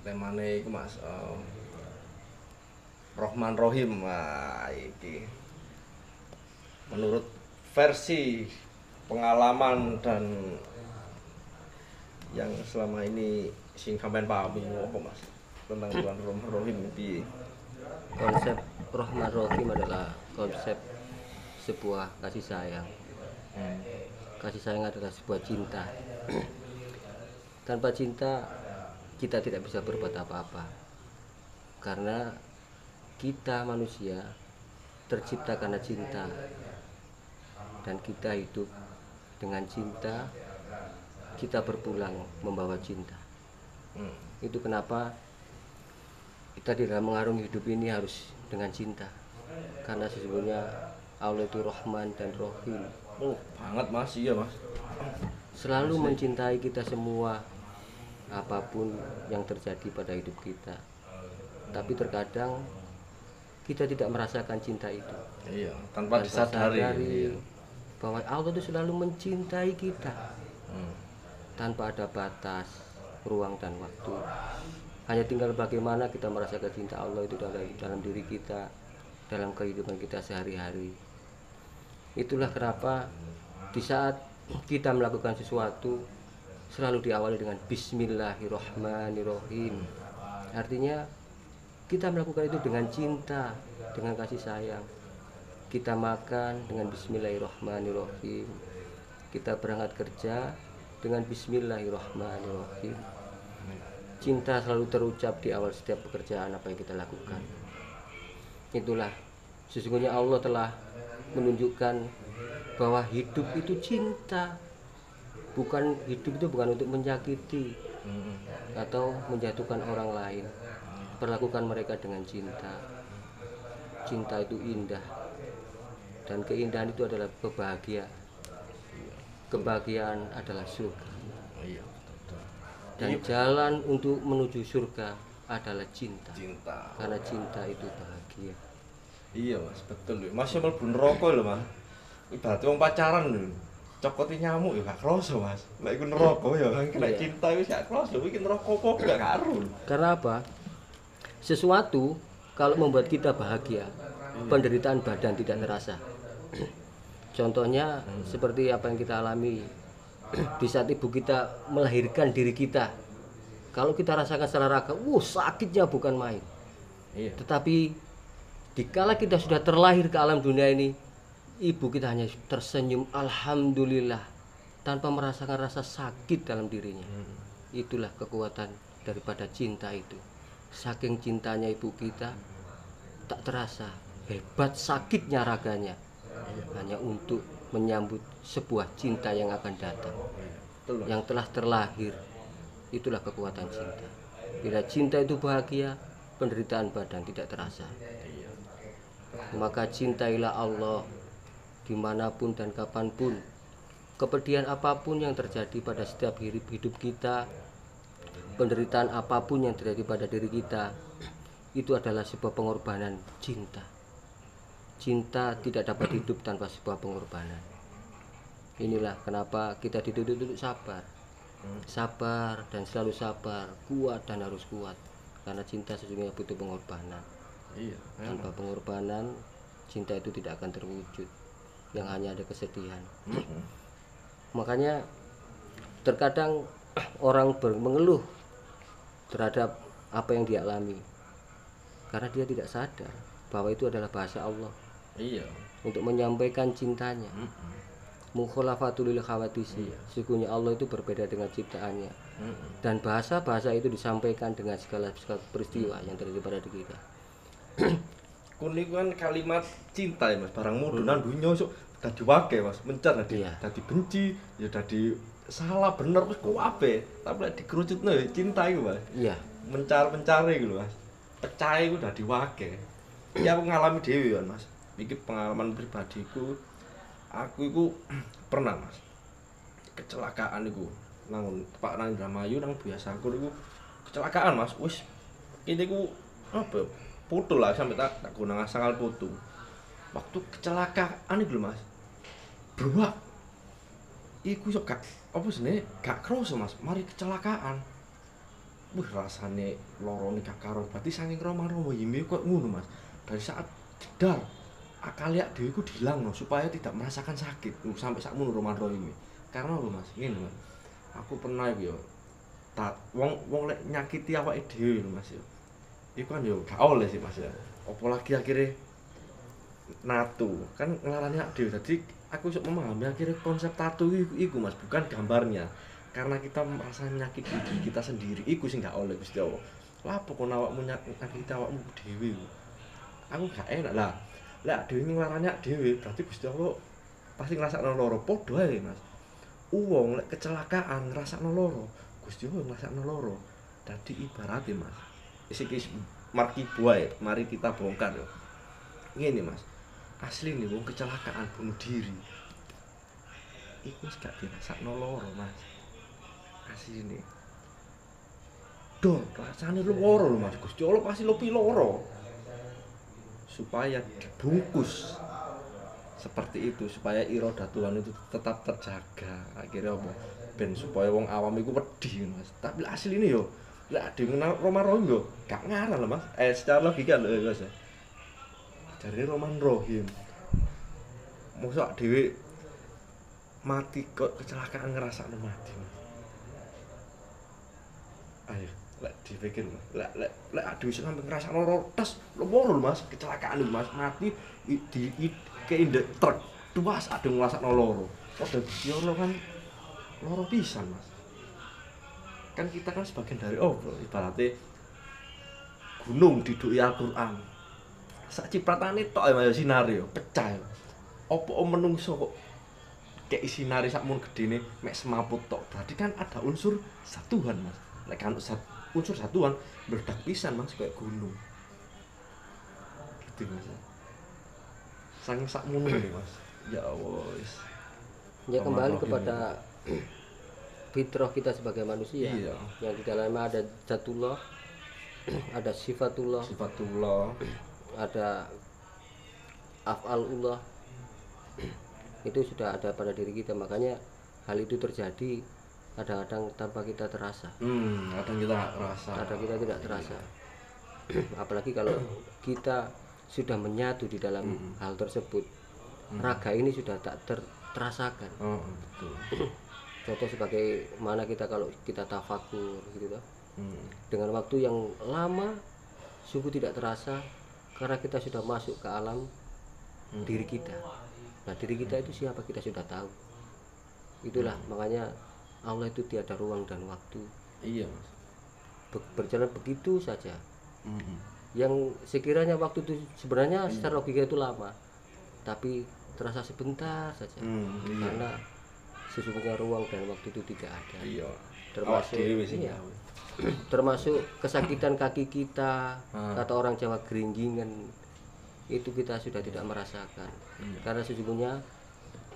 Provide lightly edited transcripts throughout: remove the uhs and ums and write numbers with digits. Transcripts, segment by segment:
temane iku Mas Rohman Rohim. Wah, iki menurut versi pengalaman dan yang selama ini sing sampean pahami apa Mas tentang bulan Rohman Rohim piye? Konsep Rahman Rahim adalah konsep sebuah kasih sayang. Kasih sayang adalah sebuah cinta. Tanpa cinta kita tidak bisa berbuat apa-apa. Karena kita manusia tercipta karena cinta. Dan kita hidup dengan cinta, kita berpulang membawa cinta. Itu kenapa kita di dalam mengarungi hidup ini harus dengan cinta. Karena sesungguhnya Allah itu Rahman dan Rahim. Oh, banget Mas, iya Mas. Selalu mencintai kita semua, apapun yang terjadi pada hidup kita. Tapi terkadang kita tidak merasakan cinta itu. Iya, tanpa disadari. Iya. Bahwa Allah itu selalu mencintai kita tanpa ada batas, ruang dan waktu. Hanya tinggal bagaimana kita merasakan cinta Allah itu dalam diri kita, dalam kehidupan kita sehari-hari. Itulah kenapa di saat kita melakukan sesuatu selalu diawali dengan Bismillahirrahmanirrahim. Artinya kita melakukan itu dengan cinta, dengan kasih sayang. Kita makan dengan Bismillahirrahmanirrahim. Kita berangkat kerja dengan Bismillahirrahmanirrahim. Cinta selalu terucap di awal setiap pekerjaan apa yang kita lakukan. Itulah sesungguhnya Allah telah menunjukkan bahwa hidup itu cinta. Hidup itu bukan untuk menyakiti atau menjatuhkan orang lain. Perlakukan mereka dengan cinta. Cinta itu indah. Dan keindahan itu adalah kebahagiaan. Kebahagiaan adalah surga. Dan jalan untuk menuju surga adalah cinta. Karena cinta itu bahagia. Iya Mas, betul lho. Mas mlebu neraka lho Mas. Ibaratnya wong pacaran lho. Cokoti nyamuk ya gak kroso Mas. Lek iku neraka ya kan kena cinta wis gak kroso. Iki neraka apa gak karo. Karena apa? Sesuatu kalau membuat kita bahagia, penderitaan badan tidak terasa. Contohnya seperti apa yang kita alami di saat ibu kita melahirkan diri kita. Kalau kita rasakan secara raga, sakitnya bukan main. Iya. Tetapi dikala kita sudah terlahir ke alam dunia ini, ibu kita hanya tersenyum alhamdulillah tanpa merasakan rasa sakit dalam dirinya. Itulah kekuatan daripada cinta itu. Saking cintanya ibu kita, tak terasa hebat sakitnya raganya. Hanya untuk menyambut sebuah cinta yang akan datang, yang telah terlahir. Itulah kekuatan cinta. Bila cinta itu bahagia, penderitaan badan tidak terasa. Maka cintailah Allah dimanapun dan kapanpun. Kepedihan apapun yang terjadi pada setiap hidup kita, penderitaan apapun yang terjadi pada diri kita, itu adalah sebuah pengorbanan cinta. Cinta tidak dapat hidup tanpa sebuah pengorbanan. Inilah kenapa kita dituntut sabar. Sabar dan selalu sabar, kuat dan harus kuat. Karena cinta sesungguhnya butuh pengorbanan. Iya. Tanpa pengorbanan, cinta itu tidak akan terwujud. Yang hanya ada kesedihan. Makanya terkadang orang mengeluh terhadap apa yang dia alami. Karena dia tidak sadar bahwa itu adalah bahasa Allah. Iya. Untuk menyampaikan cintanya. Mukhalafatul lil khawatisi. Sesungguhnya Allah itu berbeda dengan ciptaannya. Dan bahasa-bahasa itu disampaikan dengan segala peristiwa yang terjadi pada diri kita. Kuning kan kalimat cinta ya Mas, barang mudunan dunya sok dadi wake Mas, mencar dadi benci, ya dadi salah bener wis kuwabe. Tapi lek dikerucutno ya cinta iku Mas. Iya. Mencar-mencare iku lho Mas. Pecah iku dadi wake. Ya aku ngalami dhewe ya Mas. Iki pengalaman pribadiku. Aku iku pernah Mas. Kecelakaan iku nang Pak nang Indramayu nang biasaku iku kecelakaan Mas. Wis ini ku apa putu lah sampai tak guna sangal putu. Waktu kecelakaan iku lho Mas. Bruak. Iku yo gak apa jenenge gak kroso Mas, mari kecelakaan. wih rasane lorone gak karo berarti saking Roma-Roma yime kok ngono Mas dari saat jedar akal ya dhewe iku dilangno supaya tidak merasakan sakit sampai sakmono Roma-Roma ini karena apa Mas ngene Mas aku pernah iku yo tak wong lek nyakiti awake dhewe lho Mas yo iku kan yo gak oleh sih Mas ya apa lagi akhirnya natu kan ngelarani awake dhewe dadi aku iso memahami akhirnya konsep tato iku Mas bukan gambarnya karena kita merasa menyakiti diri kita sendiri iku sing gak oleh Gusti Allah lha apa kok awakmu nyakiti awakmu dhewe aku gak enak lah lek dhewe nglarani dhewe berarti Gusti Allah pasti ngrasakno lara padha ae Mas wong lek kecelakaan ngrasakno lara Gusti Allah ngrasakno lara dadi ibarate Mas iki marki buah mari kita bongkar yo ngene Mas asli nih wong kecelakaan bunuh diri iku gak dirasakno lara Mas asli nih do rasane lara lho Mas Gusti Allah pasti lebih lara supaya dibungkus seperti itu supaya iroda Tuhan itu tetap terjaga akhirnya apa ben supaya wong awam iku wedi Mas tapi asli ini yo lek ade Roma-Roma yo gak ngarang lho Mas secara logika lho Mas dari Roman Rohim mosok dhewe mati kok kecelakaan ngrasakno mati Mas ayo lek dipikir lek aduh wis sampe ngrasakno rotes loro Mas kecelakaan lho Mas mati di keindek truk tuwas aduh ngrasakno loro padha yo kan loro pisan Mas kan kita kan sebagian dari bro ibaratnya gunung diduki Al-Qur'an sak cipratane tok ya sinare yo pecah opo menungso kok kayak sinare sakmun gedene mek semaput tok berarti kan ada unsur satuan Mas lek kan unsur satuan meledak pisan Mas kayak gunung gitu Mas saking sakmono nih Mas ya Allah ya kembali kepada fitrah kita sebagai manusia iya. yang di dalamnya ada zatullah ada sifatullah ada af'alullah itu sudah ada pada diri kita makanya hal itu terjadi kadang-kadang tanpa kita terasa kadang kita nggak terasa kadang kita tidak terasa apalagi kalau kita sudah menyatu di dalam hal tersebut raga ini sudah tak terasakan betul contoh sebagai mana kita kalau kita tafakur gitu toh dengan waktu yang lama sungguh tidak terasa karena kita sudah masuk ke alam diri kita nah diri kita itu siapa kita sudah tahu itulah makanya Allah itu tiada ruang dan waktu iya Mas berjalan begitu saja yang sekiranya waktu itu sebenarnya secara logika itu lama tapi terasa sebentar saja karena sesungguhnya ruang dan waktu itu tidak ada iya termasuk iya, termasuk kesakitan kaki kita kata orang Jawa geringgingan itu kita sudah tidak merasakan karena sesungguhnya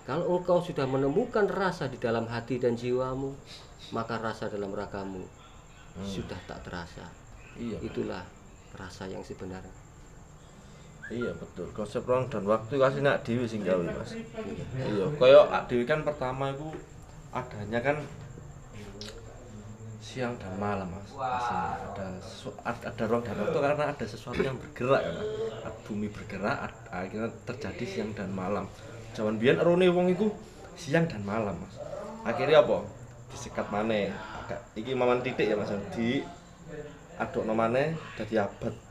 kalau engkau sudah menemukan rasa di dalam hati dan jiwamu maka rasa dalam ragamu sudah tak terasa iya itulah rasa yang sebenarnya iya betul konsep ruang dan waktu kasih nak dewi sing gawe Mas iya kaya dewi kan pertama itu adanya kan siang dan malam Mas ada ruang dan waktu karena ada sesuatu yang bergerak kan bumi bergerak akhirnya terjadi siang dan malam zaman biyen erone wong iku siang dan malam Mas akhirnya apa disekat maneh iki maman titik ya Mas di adukno maneh dadi abad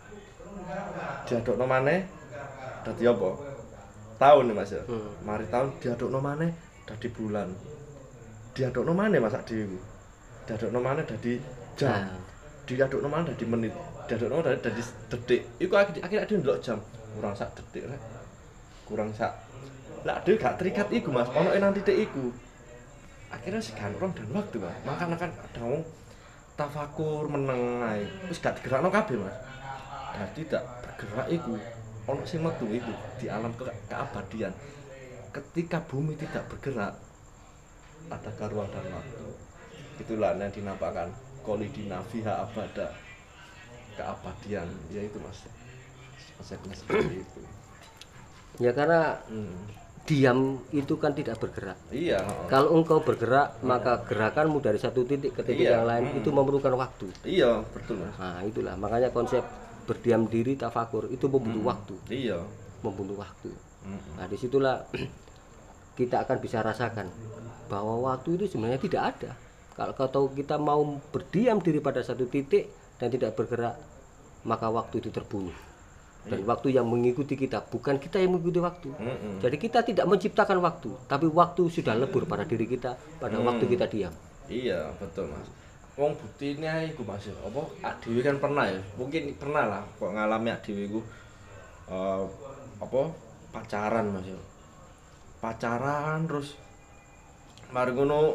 diadukno maneh dadi apa tahun nih Mas ya mari tahun diadukno maneh dadi bulan diadukno maneh Mas sak dhewe diadukno maneh dadi jam diadukno maneh dadi menit diadukno dadi detik iku akhirnya dhewe ndelok jam kurang sak detik rek kurang sak lah dhewe gak terikat iku Mas ono nang titik iku akhirnya segan ruang dan waktu Mas makanya kan ada wong tafakur meneng ae wis gak digerakno kabeh Mas dadi tidak bergerak iku ono sing metu iku di alam keabadian ketika bumi tidak bergerak ada ruang dan waktu itulah yang dinampakkan kolidina fiha abada keabadian yaitu Mas konsepnya seperti itu ya karena diam itu kan tidak bergerak. Iya. Kalau engkau bergerak, maka gerakanmu dari satu titik ke titik Iya. yang lain itu memerlukan waktu. Iya, betul Mas. Nah, itulah makanya konsep berdiam diri tafakur itu membutuh waktu, Iya. membutuh waktu. Nah, disitulah kita akan bisa rasakan bahwa waktu itu sebenarnya tidak ada. Kalau kita mau berdiam diri pada satu titik dan tidak bergerak, maka waktu itu terbunuh. Dan waktu yang mengikuti kita, bukan kita yang mengikuti waktu. Jadi kita tidak menciptakan waktu, tapi waktu sudah lebur pada diri kita pada waktu kita diam. Iya, betul Mas. Wong buktinya iku Mas, apa dhewe kan pernah ya. Mungkin pernah lah kok ngalami dhewe iku apa pacaran Mas. Pacaran terus mari ngono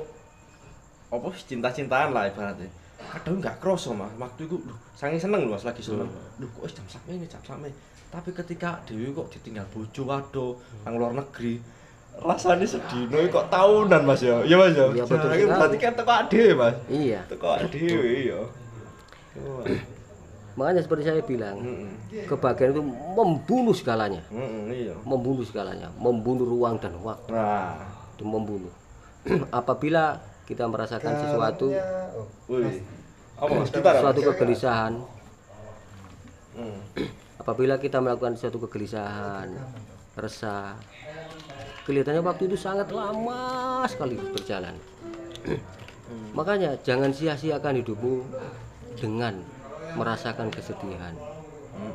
apa cinta-cintaan lah ibaratnya. Kadang nggak kroso Mas, waktu itu saking seneng lho Mas, lagi seneng. Kok jam sakmene. Tapi ketika dhewe kok ditinggal bojo waduh nang luar negeri, rasanya sedino kok tahunan Mas ya. Iya Mas ya. Iya, betul Jadi sekali. berarti kan teko dhewe Mas. Iya. Teko dhewe iya. Makanya seperti saya bilang, kebahagiaan itu membunuh segalanya. Iya. Membunuh segalanya, membunuh ruang dan waktu. Nah, Itu membunuh. Apabila kita merasakan sesuatu, wih. Apa Mas? Gitar. suatu kegelisahan, Hmm. apabila kita melakukan suatu kegelisahan, resah, kelihatannya waktu itu sangat lama sekali berjalan. Makanya jangan sia-siakan hidupmu dengan merasakan kesedihan,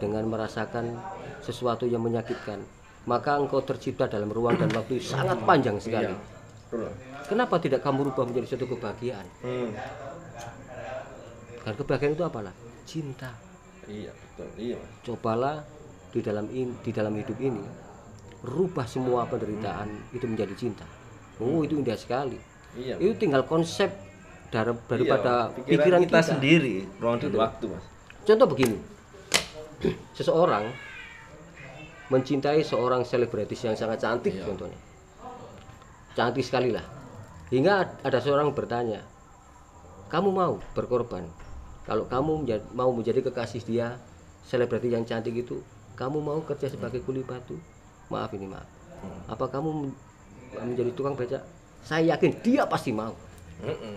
dengan merasakan sesuatu yang menyakitkan. Maka engkau tercipta dalam ruang dan waktu sangat panjang sekali. Iya. Betul. Kenapa tidak kamu rubah menjadi suatu kebahagiaan? Dan kebahagiaan itu apalah? Cinta. Iya, betul. Iya Mas. Cobalah di dalam hidup ini rubah semua penderitaan itu menjadi cinta. Oh, itu indah sekali. Iya. Itu tinggal konsep daripada Iya, pikiran kita sendiri, ruang dan waktu Mas. Contoh begini, seseorang mencintai seorang selebritis yang sangat cantik, contohnya cantik sekali lah, hingga ada seorang bertanya, kamu mau berkorban? Kalau kamu mau menjadi kekasih dia, selebriti yang cantik itu, kamu mau kerja sebagai kuli batu? Maaf. Apa kamu menjadi tukang becak? Saya yakin dia pasti mau.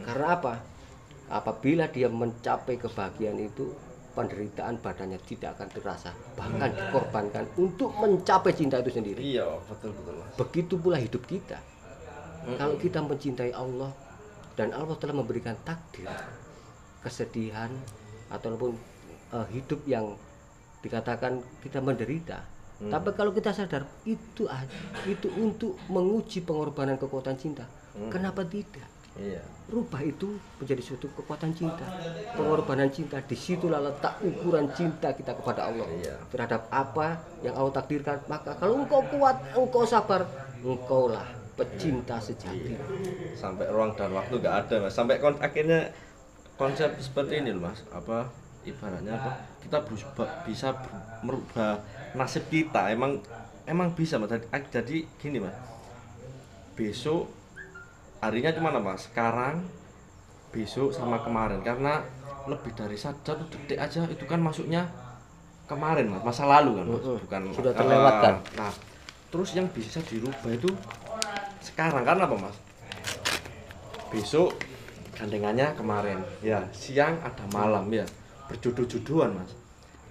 Karena apa? Apabila dia mencapai kebahagiaan itu, penderitaan badannya tidak akan terasa, bahkan dikorbankan untuk mencapai cinta itu sendiri. Iya, betul Mas. Begitu pula hidup kita. Kalau kita mencintai Allah dan Allah telah memberikan takdir, kesedihan ataupun hidup yang dikatakan kita menderita, tapi kalau kita sadar itu untuk menguji pengorbanan kekuatan cinta, kenapa tidak? Iya. Rubah itu menjadi suatu kekuatan cinta, pengorbanan cinta. Disitulah letak ukuran cinta kita kepada Allah terhadap apa yang Allah takdirkan. Maka kalau engkau kuat, engkau sabar, engkaulah pecinta sejati. Sampai ruang dan waktu nggak ada Mas. Sampai akhirnya konsep seperti ini loh Mas. Apa ibaratnya apa? Kita bisa merubah nasib kita. Emang bisa Mas. Jadi gini Mas. Besok harinya cuma apa? Sekarang, besok sama kemarin. Karena lebih dari satu detik aja itu kan masuknya kemarin Mas, masa lalu kan Mas, bukan sudah terlewatkan. Nah, terus yang bisa dirubah itu sekarang. Karena apa Mas? Besok gandengannya kemarin, ya siang ada malam ya, berjodoh-jodohan Mas.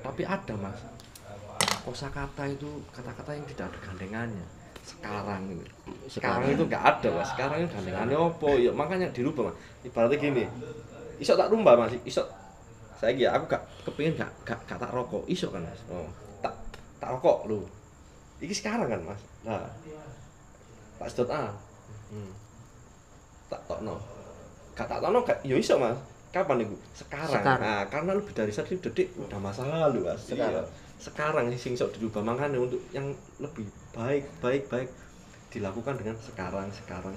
Tapi ada Mas, kosakata itu kata-kata yang tidak ada gandengannya. Sekarang itu nggak ada Mas. Sekarang itu gandengannya opo ya, makanya dirubah Mas. Ibaratnya gini, isok tak rumba Mas, isok saya aku gak kepingin gak tak rokok isok kan Mas. Oh, tak rokok lho. Iki sekarang kan Mas. Nah, tak sedot tak tokno. Gak tak tokno gak ya iso Mas. Kapan itu? Sekarang. Nah, karena lebih dari 1 detik udah masa lalu Mas. Sekarang sing sok dirubah, makanya untuk yang lebih baik dilakukan dengan sekarangnya kapan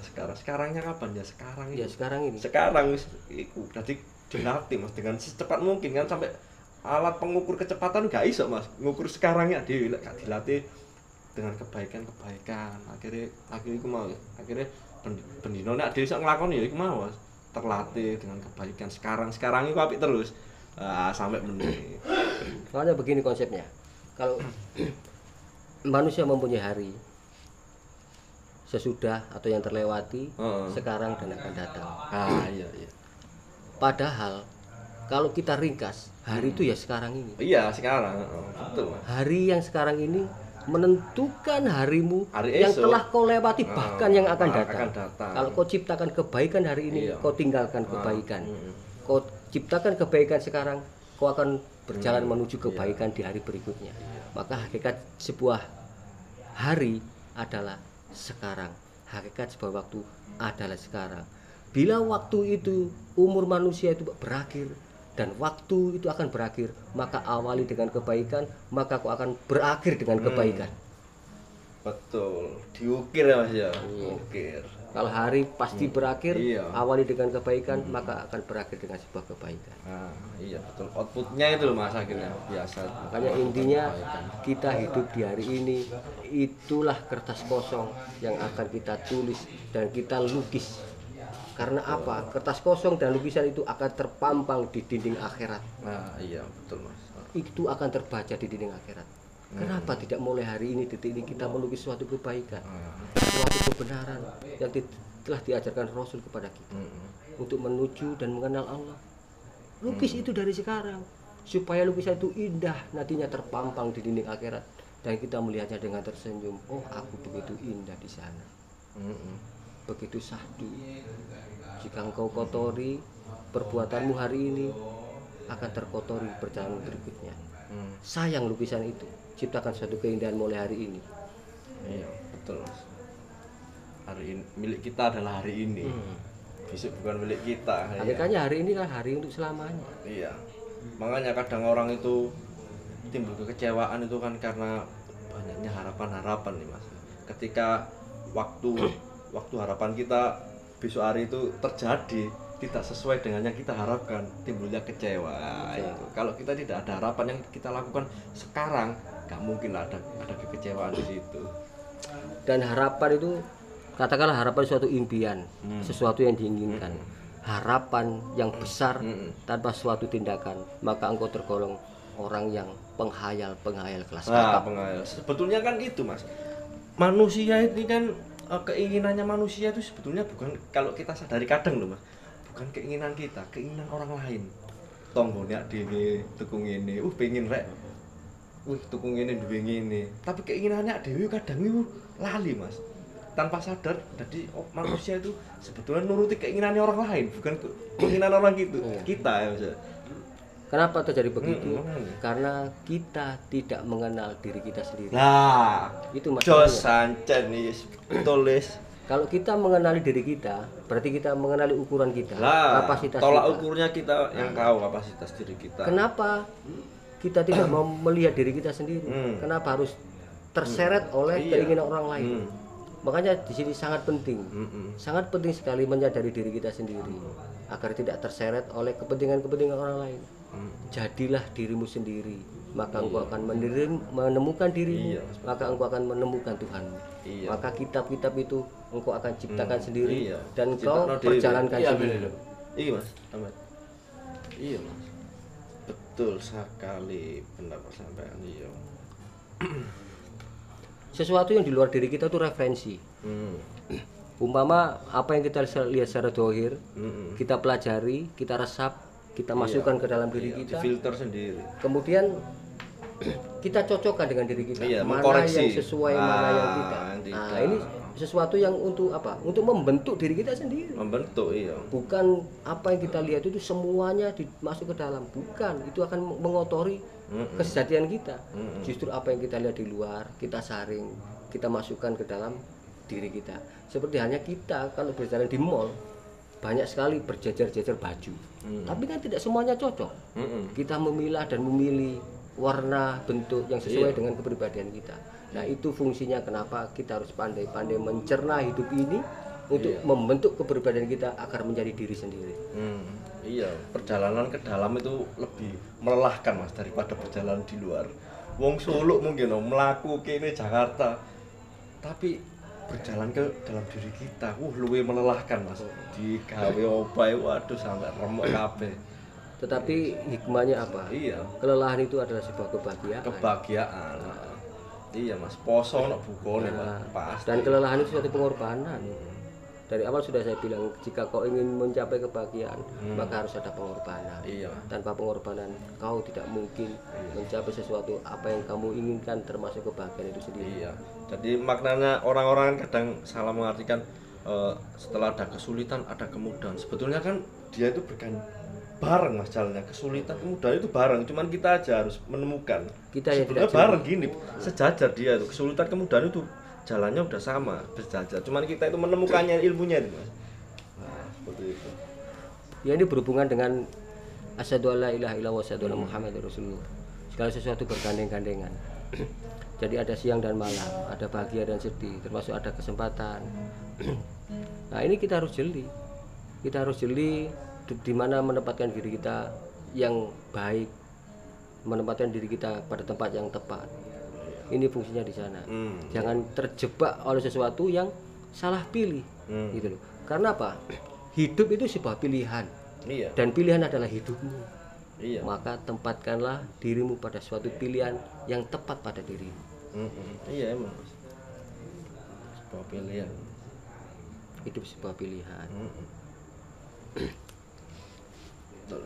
ya? Sekarang Ya sekarang ini. Sekarang iku dadi dilatih Mas dengan secepat mungkin kan, sampai alat pengukur kecepatan gak iso Mas. Ngukur sekarangnya dhewe gak dilatih dengan kebaikan. Akhirnya iku mau ya. Akhirnya bendino nek dhewe iso nglakoni ya iku mau Mas. Terlatih dengan kebaikan sekarang iku apik terus. Sampai menit. Soalnya begini konsepnya. Kalau manusia mempunyai hari, sesudah atau yang terlewati, Heeh. sekarang dan akan datang. Iya iya. Padahal kalau kita ringkas, hari itu ya sekarang ini. Iya sekarang, betul Mas. Hari yang sekarang ini menentukan harimu Hari yang esok. telah kau lewati, bahkan yang akan datang. Akan datang. Kalau kau ciptakan kebaikan hari ini, Iya. kau tinggalkan kebaikan. Mm-mm. Kau ciptakan kebaikan sekarang, kau akan berjalan menuju kebaikan di hari berikutnya. Maka hakikat sebuah hari adalah sekarang. Hakikat sebuah waktu adalah sekarang. Bila waktu itu umur manusia itu berakhir dan waktu itu akan berakhir, maka awali dengan kebaikan, maka kau akan berakhir dengan kebaikan. Betul. Diukir ya Mas ya. Ukir. Kalau hari pasti berakhir, Iya. awali dengan kebaikan, maka akan berakhir dengan sebuah kebaikan. Nah, iya betul. Outputnya itu loh Mas akhirnya biasa. Makanya intinya kita hidup di hari ini, itulah kertas kosong yang akan kita tulis dan kita lukis. Karena apa? Kertas kosong dan lukisan itu akan terpampang di dinding akhirat. Nah, iya betul Mas. Itu akan terbaca di dinding akhirat. Kenapa tidak mulai hari ini, detik ini kita melukis suatu kebaikan, suatu kebenaran yang telah diajarkan Rasul kepada kita untuk menuju dan mengenal Allah. Lukis itu dari sekarang supaya lukisan itu indah, nantinya terpampang di dinding akhirat dan kita melihatnya dengan tersenyum. Oh, aku begitu indah di sana. Begitu syahdu. Jika engkau kotori perbuatanmu hari ini, akan terkotori perjalanan berikutnya. Sayang lukisan itu. Ciptakan suatu keindahan mulai hari ini. Iya betul Mas. Hari ini milik kita adalah hari ini. Besok bukan milik kita. Iya. Hakikatnya hari ini kan hari untuk selamanya. Iya. Makanya kadang orang itu timbul kekecewaan itu kan karena banyaknya harapan-harapan nih Mas. Ketika waktu harapan kita besok hari itu terjadi tidak sesuai dengan yang kita harapkan, timbulnya kecewa. Itu. Kalau kita tidak ada harapan yang kita lakukan sekarang, nggak mungkin ada kekecewaan di situ. Dan harapan itu, katakanlah harapan suatu impian, sesuatu yang diinginkan. Harapan yang besar tanpa suatu tindakan, maka engkau tergolong orang yang penghayal kelas kakap. Penghayal. Sebetulnya kan itu Mas. Manusia ini kan keinginannya manusia itu sebetulnya bukan, kalau kita sadari kadang loh Mas, bukan keinginan kita, keinginan orang lain. Tonggone dhewe tukung ngene, pengen rek. Tukung ngene duwe ngene. Tapi keinginannya dhewe kadang itu lali Mas. Tanpa sadar, jadi manusia itu sebetulnya nuruti keinginannya orang lain, bukan keinginan orang gitu. Kita ya Mas. Kenapa terjadi begitu? Karena kita tidak mengenal diri kita sendiri. Nah, Itu Jos masalahnya. sancen nih, tulis. Kalau kita mengenali diri kita, berarti kita mengenali ukuran kita, Lah, kapasitas tolak kita. ukurnya kita yang tahu kapasitas diri kita. Kenapa kita tidak mau melihat diri kita sendiri? Kenapa harus terseret oleh Iya. keinginan orang lain? Makanya di sini sangat penting, sangat penting sekali menyadari diri kita sendiri agar tidak terseret oleh kepentingan-kepentingan orang lain. Jadilah dirimu sendiri, maka engkau akan menemukan dirimu, Iya. maka engkau akan menemukan Tuhanmu. Iya. Maka kitab-kitab itu engkau akan ciptakan sendiri Iya. dan engkau Ciptakno dhewe. perjalankan Iya, sendiri. bener. Iya Mas, Ahmad. Iya Mas. Betul sekali pendapat sampean iya. Sesuatu yang di luar diri kita itu referensi. Umpama apa yang kita lihat secara dohir, kita pelajari, kita resap, kita masukkan ke dalam diri kita, Difilter sendiri. kemudian kita cocokkan dengan diri kita, Iya, mana mengkoreksi. yang sesuai, mana yang tidak. tidak. Nah, ini sesuatu yang untuk apa? Untuk membentuk diri kita sendiri. Membentuk iya. Bukan apa yang kita lihat itu semuanya masuk ke dalam, bukan. Itu akan mengotori kesejatian kita. Justru apa yang kita lihat di luar, kita saring, kita masukkan ke dalam diri kita. Seperti hanya kita kalau berjalan di mall, banyak sekali berjejer-jejer baju. Tapi kan tidak semuanya cocok. Kita memilah dan memilih warna, bentuk yang sesuai dengan kepribadian kita. Nah, itu fungsinya kenapa kita harus pandai-pandai mencerna hidup ini untuk membentuk kepribadian kita agar menjadi diri sendiri. Iya, perjalanan ke dalam itu lebih melelahkan Mas daripada perjalanan di luar. Wong Solo mungkin melaku kene Jakarta, tapi berjalan ke dalam diri kita, luwih melelahkan Mas. Di gawe obahe waduh sampai remuk kabeh. Tetapi hikmahnya apa? Iya, Kelelahan itu adalah sebuah kebahagiaan. kebahagiaan. Iya Mas, poso ono bukone Nah, Mas. Pasti. dan kelelahan itu suatu pengorbanan. Dari awal sudah saya bilang, jika kau ingin mencapai kebahagiaan, maka harus ada pengorbanan. Iya. Tanpa pengorbanan, kau tidak mungkin mencapai sesuatu apa yang kamu inginkan, termasuk kebahagiaan itu sendiri. Iya. Jadi maknanya orang-orang kadang salah mengartikan setelah ada kesulitan ada kemudahan. Sebetulnya kan dia itu bareng Mas jalannya. Kesulitan kemudahan itu bareng, cuman kita aja harus menemukan. Kita yang Sebetulnya tidak bareng gini, sejajar dia itu. Kesulitan kemudahan itu jalannya udah sama, berjajar. Cuman kita itu menemukannya ilmunya itu Mas. Nah, seperti itu. Ya, ini berhubungan dengan asyhadu alla ilaha illallah wa asyhadu anna muhammadar rasulullah. Segala sesuatu bergandeng-gandengan. Jadi ada siang dan malam, ada bahagia dan sedih, termasuk ada kesempatan. Nah, ini kita harus jeli. Kita harus jeli di mana menempatkan diri kita yang baik, menempatkan diri kita pada tempat yang tepat. Ini fungsinya di sana. Jangan terjebak oleh sesuatu yang salah pilih, gitu loh. Karena apa? Hidup itu sebuah pilihan. Iya. Dan pilihan adalah hidupmu. Iya. Maka tempatkanlah dirimu pada suatu pilihan yang tepat pada dirimu. Iya emang Mas. Sebuah pilihan. Hidup sebuah pilihan. Betul.